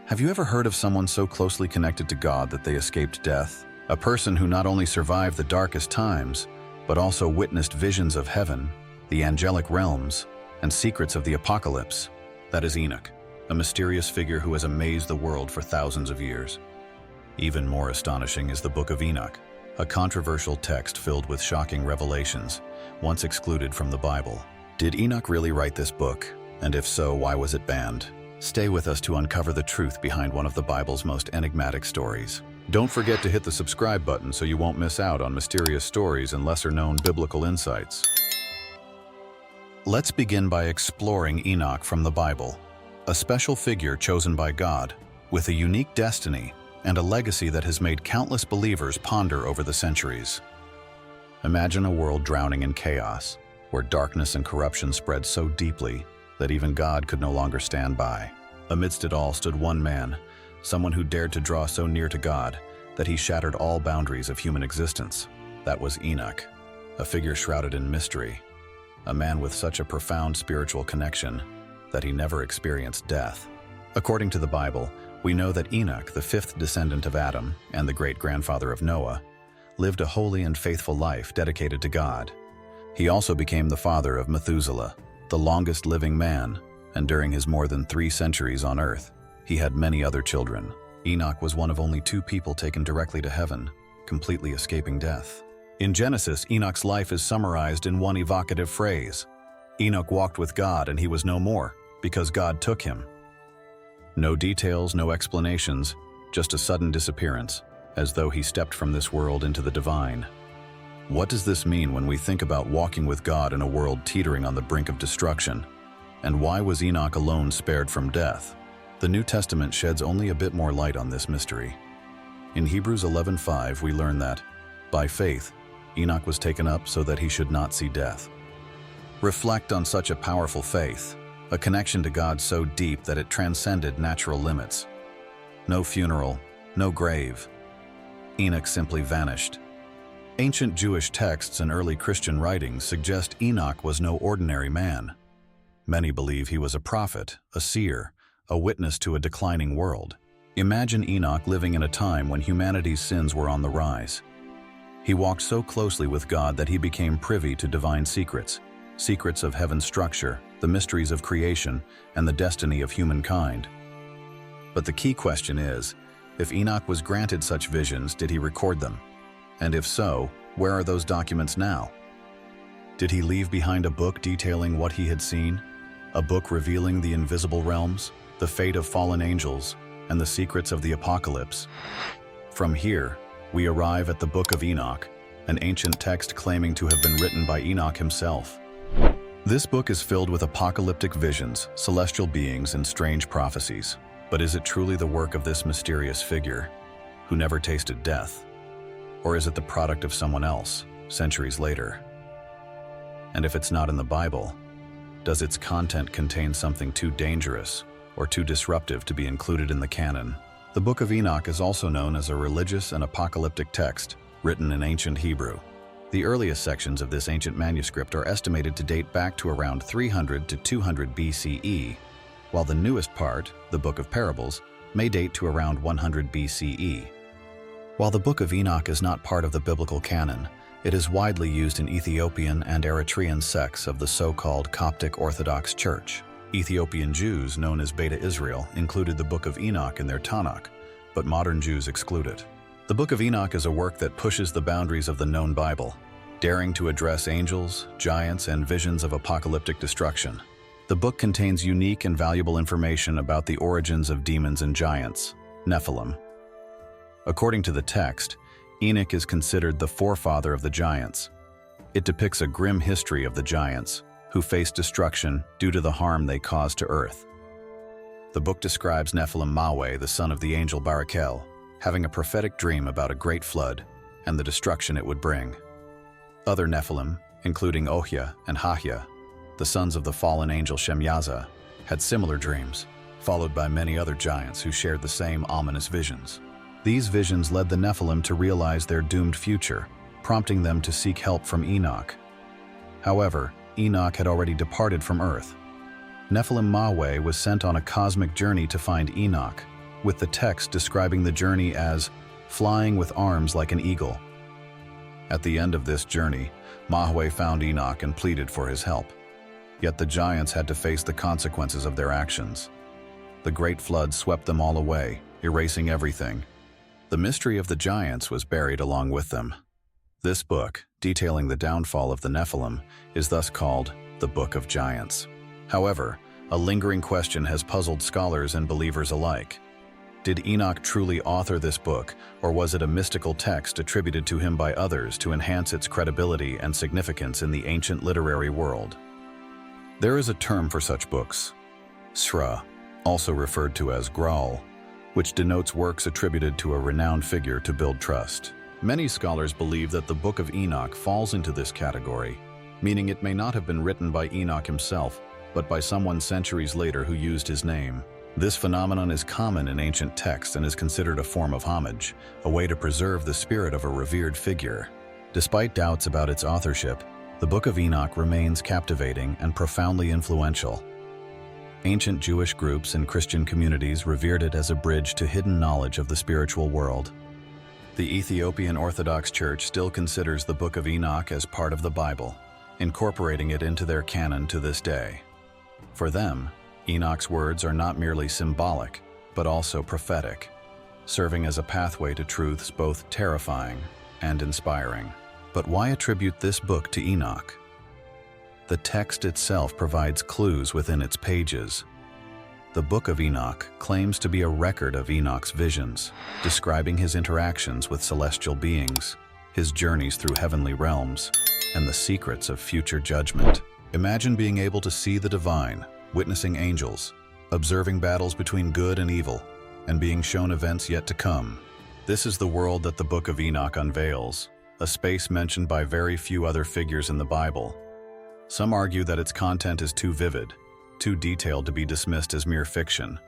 Have you ever heard of someone so closely connected to God that they escaped death? A person who not only survived the darkest times, but also witnessed visions of heaven, the angelic realms, and secrets of the apocalypse. That is Enoch, a mysterious figure who has amazed the world for thousands of years. Even more astonishing is the Book of Enoch, a controversial text filled with shocking revelations, once excluded from the Bible. Did Enoch really write this book? And if so, why was it banned? Stay with us to uncover the truth behind one of the Bible's most enigmatic stories. Don't forget to hit the subscribe button so you won't miss out on mysterious stories and lesser-known biblical insights. Let's begin by exploring Enoch from the Bible, a special figure chosen by God, with a unique destiny and a legacy that has made countless believers ponder over the centuries. Imagine a world drowning in chaos, where darkness and corruption spread so deeply that even God could no longer stand by. Amidst it all stood one man, someone who dared to draw so near to God that he shattered all boundaries of human existence. That was Enoch, a figure shrouded in mystery, a man with such a profound spiritual connection that he never experienced death. According to the Bible, we know that Enoch, the fifth descendant of Adam and the great-grandfather of Noah, lived a holy and faithful life dedicated to God. He also became the father of Methuselah, the longest living man, and during his more than 3 centuries on earth, he had many other children. Enoch was one of only 2 people taken directly to heaven, completely escaping death. In Genesis, Enoch's life is summarized in one evocative phrase: Enoch walked with God and he was no more, because God took him. No details, no explanations, just a sudden disappearance, as though he stepped from this world into the divine. What does this mean when we think about walking with God in a world teetering on the brink of destruction? And why was Enoch alone spared from death? The New Testament sheds only a bit more light on this mystery. In Hebrews 11:5, we learn that, by faith, Enoch was taken up so that he should not see death. Reflect on such a powerful faith, a connection to God so deep that it transcended natural limits. No funeral, no grave. Enoch simply vanished. Ancient Jewish texts and early Christian writings suggest Enoch was no ordinary man. Many believe he was a prophet, a seer, a witness to a declining world. Imagine Enoch living in a time when humanity's sins were on the rise. He walked so closely with God that he became privy to divine secrets, secrets of heaven's structure, the mysteries of creation, and the destiny of humankind. But the key question is, if Enoch was granted such visions, did he record them? And if so, where are those documents now? Did he leave behind a book detailing what he had seen? A book revealing the invisible realms, the fate of fallen angels, and the secrets of the apocalypse? From here, we arrive at the Book of Enoch, an ancient text claiming to have been written by Enoch himself. This book is filled with apocalyptic visions, celestial beings, and strange prophecies. But is it truly the work of this mysterious figure, who never tasted death? Or is it the product of someone else, centuries later? And if it's not in the Bible, does its content contain something too dangerous or too disruptive to be included in the canon? The Book of Enoch is also known as a religious and apocalyptic text, written in ancient Hebrew. The earliest sections of this ancient manuscript are estimated to date back to around 300 to 200 BCE, while the newest part, the Book of Parables, may date to around 100 BCE. While the Book of Enoch is not part of the biblical canon, it is widely used in Ethiopian and Eritrean sects of the so-called Coptic Orthodox Church. Ethiopian Jews, known as Beta Israel, included the Book of Enoch in their Tanakh, but modern Jews exclude it. The Book of Enoch is a work that pushes the boundaries of the known Bible, daring to address angels, giants, and visions of apocalyptic destruction. The book contains unique and valuable information about the origins of demons and giants, Nephilim. According to the text, Enoch is considered the forefather of the giants. It depicts a grim history of the giants, who faced destruction due to the harm they caused to earth. The book describes Nephilim Maweh, the son of the angel Barakel, having a prophetic dream about a great flood and the destruction it would bring. Other Nephilim, including Ohia and Hahia, the sons of the fallen angel Shemyaza, had similar dreams, followed by many other giants who shared the same ominous visions. These visions led the Nephilim to realize their doomed future, prompting them to seek help from Enoch. However, Enoch had already departed from Earth. Nephilim Maweh was sent on a cosmic journey to find Enoch, with the text describing the journey as flying with arms like an eagle. At the end of this journey, Yahweh found Enoch and pleaded for his help. Yet the giants had to face the consequences of their actions. The great flood swept them all away, erasing everything. The mystery of the giants was buried along with them. This book, detailing the downfall of the Nephilim, is thus called the Book of Giants. However, a lingering question has puzzled scholars and believers alike. Did Enoch truly author this book, or was it a mystical text attributed to him by others to enhance its credibility and significance in the ancient literary world? There is a term for such books, sra, also referred to as graal, which denotes works attributed to a renowned figure to build trust. Many scholars believe that the Book of Enoch falls into this category, meaning it may not have been written by Enoch himself, but by someone centuries later who used his name. This phenomenon is common in ancient texts and is considered a form of homage, a way to preserve the spirit of a revered figure. Despite doubts about its authorship, the Book of Enoch remains captivating and profoundly influential. Ancient Jewish groups and Christian communities revered it as a bridge to hidden knowledge of the spiritual world. The Ethiopian Orthodox Church still considers the Book of Enoch as part of the Bible, incorporating it into their canon to this day. For them, Enoch's words are not merely symbolic, but also prophetic, serving as a pathway to truths both terrifying and inspiring. But why attribute this book to Enoch? The text itself provides clues within its pages. The Book of Enoch claims to be a record of Enoch's visions, describing his interactions with celestial beings, his journeys through heavenly realms, and the secrets of future judgment. Imagine being able to see the divine, witnessing angels, observing battles between good and evil, and being shown events yet to come. This is the world that the Book of Enoch unveils, a space mentioned by very few other figures in the Bible. Some argue that its content is too vivid, too detailed to be dismissed as mere fiction.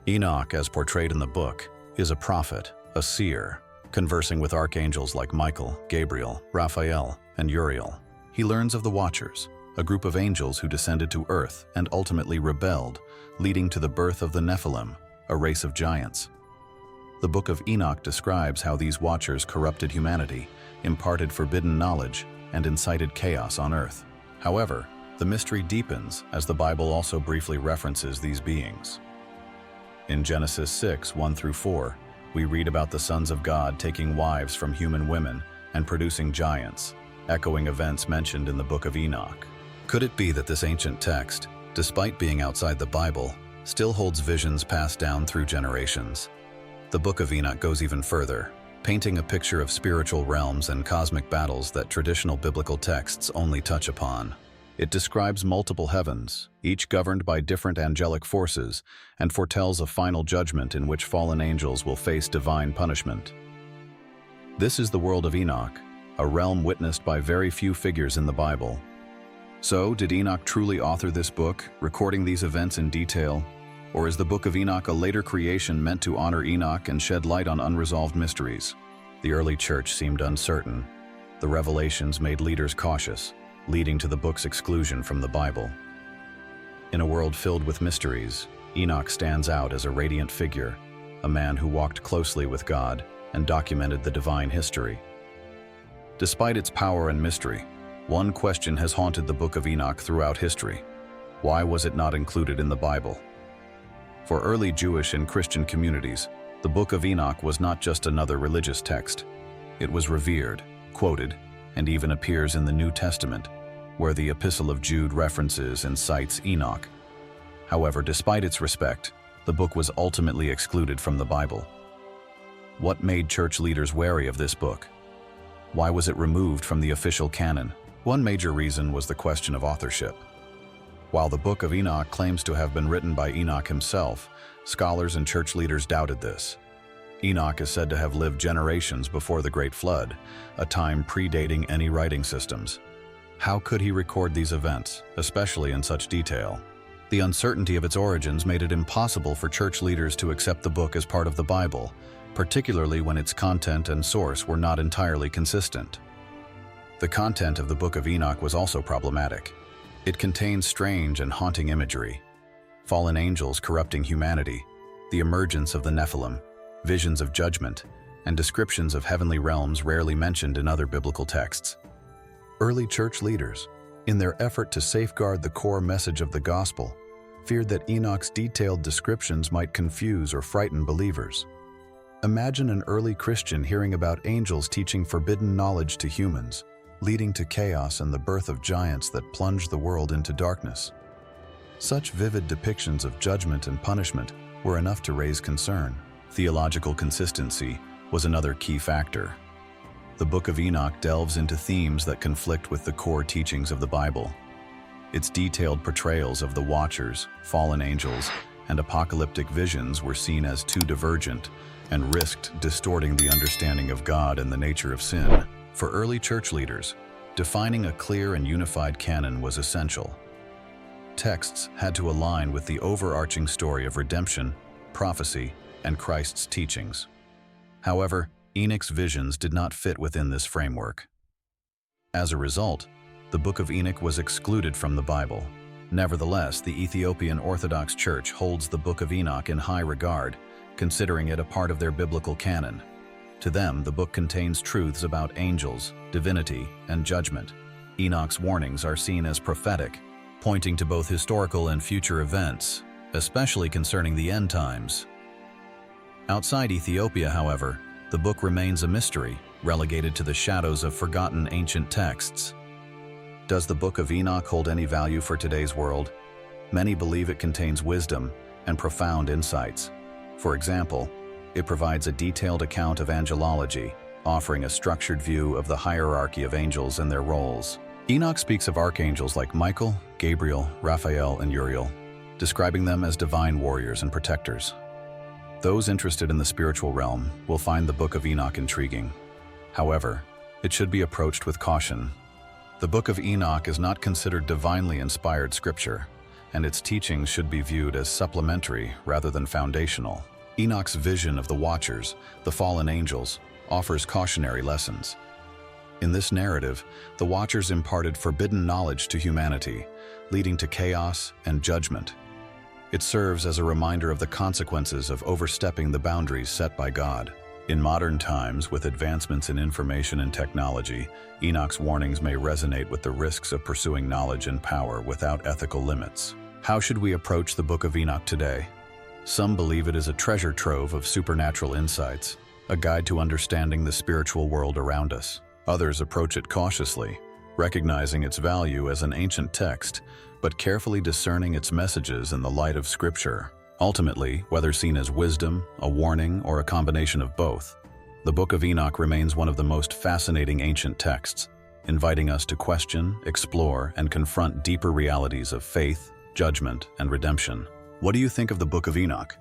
Enoch, as portrayed in the book, is a prophet, a seer, conversing with archangels like Michael, Gabriel, Raphael, and Uriel. He learns of the Watchers, a group of angels who descended to earth and ultimately rebelled, leading to the birth of the Nephilim, a race of giants. The Book of Enoch describes how these Watchers corrupted humanity, imparted forbidden knowledge, and incited chaos on earth. However, the mystery deepens as the Bible also briefly references these beings. In Genesis 6:1-4, we read about the sons of God taking wives from human women and producing giants, echoing events mentioned in the Book of Enoch. Could it be that this ancient text, despite being outside the Bible, still holds visions passed down through generations? The Book of Enoch goes even further, painting a picture of spiritual realms and cosmic battles that traditional biblical texts only touch upon. It describes multiple heavens, each governed by different angelic forces, and foretells a final judgment in which fallen angels will face divine punishment. This is the world of Enoch, a realm witnessed by very few figures in the Bible. So, did Enoch truly author this book, recording these events in detail? Or is the Book of Enoch a later creation meant to honor Enoch and shed light on unresolved mysteries? The early church seemed uncertain. The revelations made leaders cautious, leading to the book's exclusion from the Bible. In a world filled with mysteries, Enoch stands out as a radiant figure, a man who walked closely with God and documented the divine history. Despite its power and mystery, one question has haunted the Book of Enoch throughout history. Why was it not included in the Bible? For early Jewish and Christian communities, the Book of Enoch was not just another religious text. It was revered, quoted, and even appears in the New Testament, where the Epistle of Jude references and cites Enoch. However, despite its respect, the book was ultimately excluded from the Bible. What made church leaders wary of this book? Why was it removed from the official canon? One major reason was the question of authorship. While the Book of Enoch claims to have been written by Enoch himself, scholars and church leaders doubted this. Enoch is said to have lived generations before the Great Flood, a time predating any writing systems. How could he record these events, especially in such detail? The uncertainty of its origins made it impossible for church leaders to accept the book as part of the Bible, particularly when its content and source were not entirely consistent. The content of the Book of Enoch was also problematic. It contains strange and haunting imagery. Fallen angels corrupting humanity, the emergence of the Nephilim, visions of judgment, and descriptions of heavenly realms rarely mentioned in other biblical texts. Early church leaders, in their effort to safeguard the core message of the gospel, feared that Enoch's detailed descriptions might confuse or frighten believers. Imagine an early Christian hearing about angels teaching forbidden knowledge to humans, leading to chaos and the birth of giants that plunged the world into darkness. Such vivid depictions of judgment and punishment were enough to raise concern. Theological consistency was another key factor. The Book of Enoch delves into themes that conflict with the core teachings of the Bible. Its detailed portrayals of the Watchers, fallen angels, and apocalyptic visions were seen as too divergent and risked distorting the understanding of God and the nature of sin. For early church leaders, defining a clear and unified canon was essential. Texts had to align with the overarching story of redemption, prophecy, and Christ's teachings. However, Enoch's visions did not fit within this framework. As a result, the Book of Enoch was excluded from the Bible. Nevertheless, the Ethiopian Orthodox Church holds the Book of Enoch in high regard, considering it a part of their biblical canon. To them, the book contains truths about angels, divinity, and judgment. Enoch's warnings are seen as prophetic, pointing to both historical and future events, especially concerning the end times. Outside Ethiopia, however, the book remains a mystery, relegated to the shadows of forgotten ancient texts. Does the Book of Enoch hold any value for today's world? Many believe it contains wisdom and profound insights. For example, it provides a detailed account of angelology, offering a structured view of the hierarchy of angels and their roles. Enoch speaks of archangels like Michael, Gabriel, Raphael, and Uriel, describing them as divine warriors and protectors. Those interested in the spiritual realm will find the Book of Enoch intriguing. However, it should be approached with caution. The Book of Enoch is not considered divinely inspired scripture, and its teachings should be viewed as supplementary rather than foundational. Enoch's vision of the Watchers, the fallen angels, offers cautionary lessons. In this narrative, the Watchers imparted forbidden knowledge to humanity, leading to chaos and judgment. It serves as a reminder of the consequences of overstepping the boundaries set by God. In modern times, with advancements in information and technology, Enoch's warnings may resonate with the risks of pursuing knowledge and power without ethical limits. How should we approach the Book of Enoch today? Some believe it is a treasure trove of supernatural insights, a guide to understanding the spiritual world around us. Others approach it cautiously, recognizing its value as an ancient text, but carefully discerning its messages in the light of Scripture. Ultimately, whether seen as wisdom, a warning, or a combination of both, the Book of Enoch remains one of the most fascinating ancient texts, inviting us to question, explore, and confront deeper realities of faith, judgment, and redemption. What do you think of the Book of Enoch?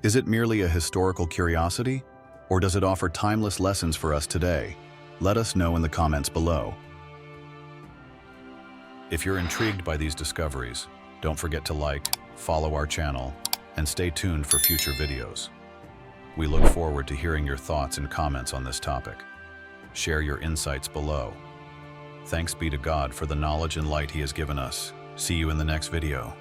Is it merely a historical curiosity, or does it offer timeless lessons for us today? Let us know in the comments below. If you're intrigued by these discoveries, don't forget to like, follow our channel, and stay tuned for future videos. We look forward to hearing your thoughts and comments on this topic. Share your insights below. Thanks be to God for the knowledge and light He has given us. See you in the next video.